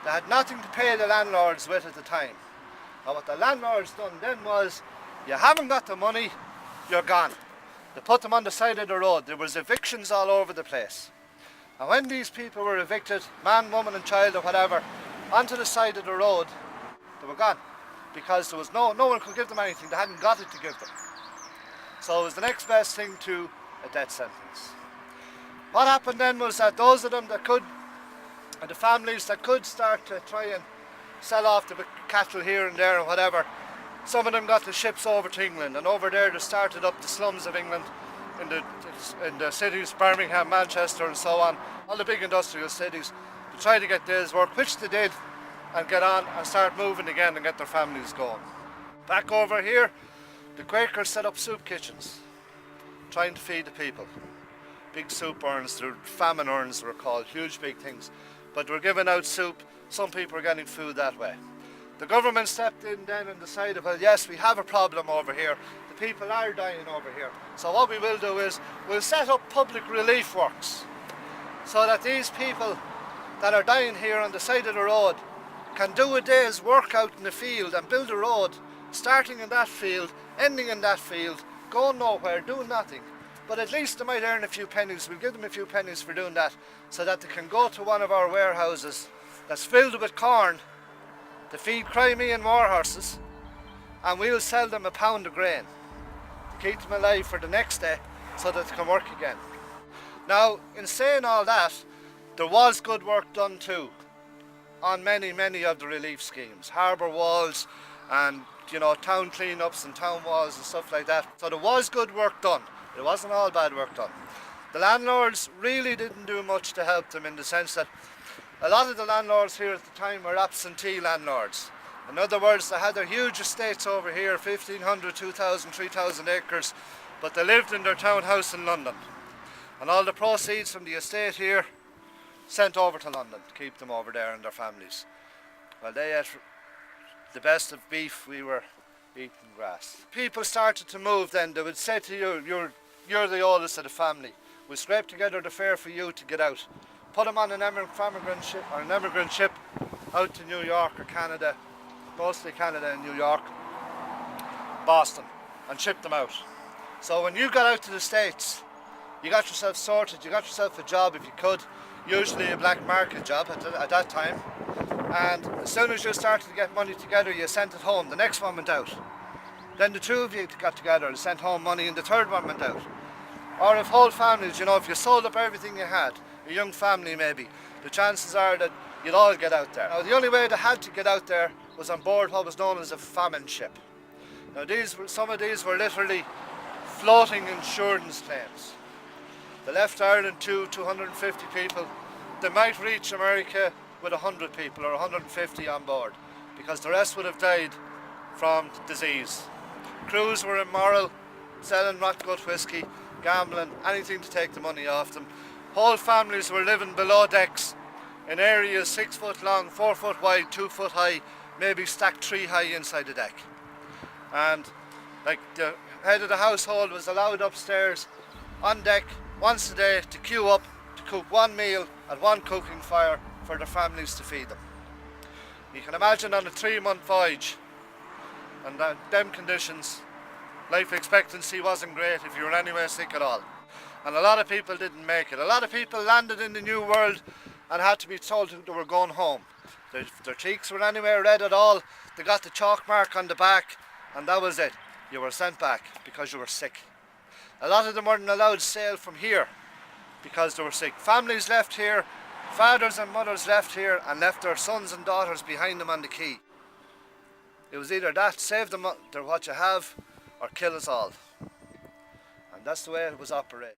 They had nothing to pay the landlords with at the time. And what the landlords done then was, you haven't got the money, you're gone. They put them on the side of the road. There was evictions all over the place. And when these people were evicted, man, woman and child or whatever, onto the side of the road, they were gone. Because there was no one could give them anything, they hadn't got it to give them. So it was the next best thing to a death sentence. What happened then was that those of them that could, and the families that could start to try and sell off the cattle here and there and whatever, some of them got the ships over to England, and over there they started up the slums of England in the cities, Birmingham, Manchester and so on, all the big industrial cities, to try to get days work, which they did, and get on and start moving again and get their families going. Back over here, the Quakers set up soup kitchens, trying to feed the people. Big soup urns, the famine urns were called, huge big things. But they were giving out soup, some people were getting food that way. The government stepped in then and decided, well yes, we have a problem over here, the people are dying over here. So what we will do is, we'll set up public relief works, so that these people that are dying here on the side of the road can do a day's work out in the field and build a road, starting in that field, ending in that field, going nowhere, doing nothing. But at least they might earn a few pennies. We'll give them a few pennies for doing that, so that they can go to one of our warehouses that's filled with corn to feed Crimean war horses, and we'll sell them a pound of grain to keep them alive for the next day so that they can work again. Now, in saying all that, there was good work done too on many of the relief schemes, harbour walls and town clean-ups and town walls and stuff like that. So there was good work done. It wasn't all bad work done. The landlords really didn't do much to help them, in the sense that a lot of the landlords here at the time were absentee landlords. In other words, they had their huge estates over here, 1,500, 2,000, 3,000 acres, but they lived in their townhouse in London. And all the proceeds from the estate here sent over to London to keep them over there and their families. Well, they ate the best of beef, we were eating grass. People started to move then. They would say to you, you're the oldest of the family. We'll scrape together the fare for you to get out. Put them on an immigrant ship out to New York or Canada, mostly Canada and New York, Boston, and ship them out. So when you got out to the States, you got yourself sorted, you got yourself a job if you could, usually a black market job at that time. And as soon as you started to get money together, you sent it home. The next one went out. Then the two of you got together and sent home money, and the third one went out. Or if whole families, if you sold up everything you had, a young family maybe, the chances are that you'd all get out there. Now the only way they had to get out there was on board what was known as a famine ship. Now some of these were literally floating insurance claims. They left Ireland 250 people. They might reach America with 100 people or 150 on board, because the rest would have died from disease. Crews were immoral, selling rot gut whiskey, gambling, anything to take the money off them. Whole families were living below decks in areas 6 foot long, 4 foot wide, 2 foot high, maybe stacked 3 high inside the deck. And like the head of the household was allowed upstairs on deck once a day to queue up to cook one meal at one cooking fire for their families to feed them. You can imagine on a 3-month voyage, and them conditions, life expectancy wasn't great if you were anywhere sick at all. And a lot of people didn't make it. A lot of people landed in the New World and had to be told they were going home. Their cheeks weren't anywhere red at all. They got the chalk mark on the back, and that was it. You were sent back because you were sick. A lot of them weren't allowed to sail from here because they were sick. Families left here, fathers and mothers left here and left their sons and daughters behind them on the quay. It was either that, save them what you have, or kill us all. And that's the way it was operated.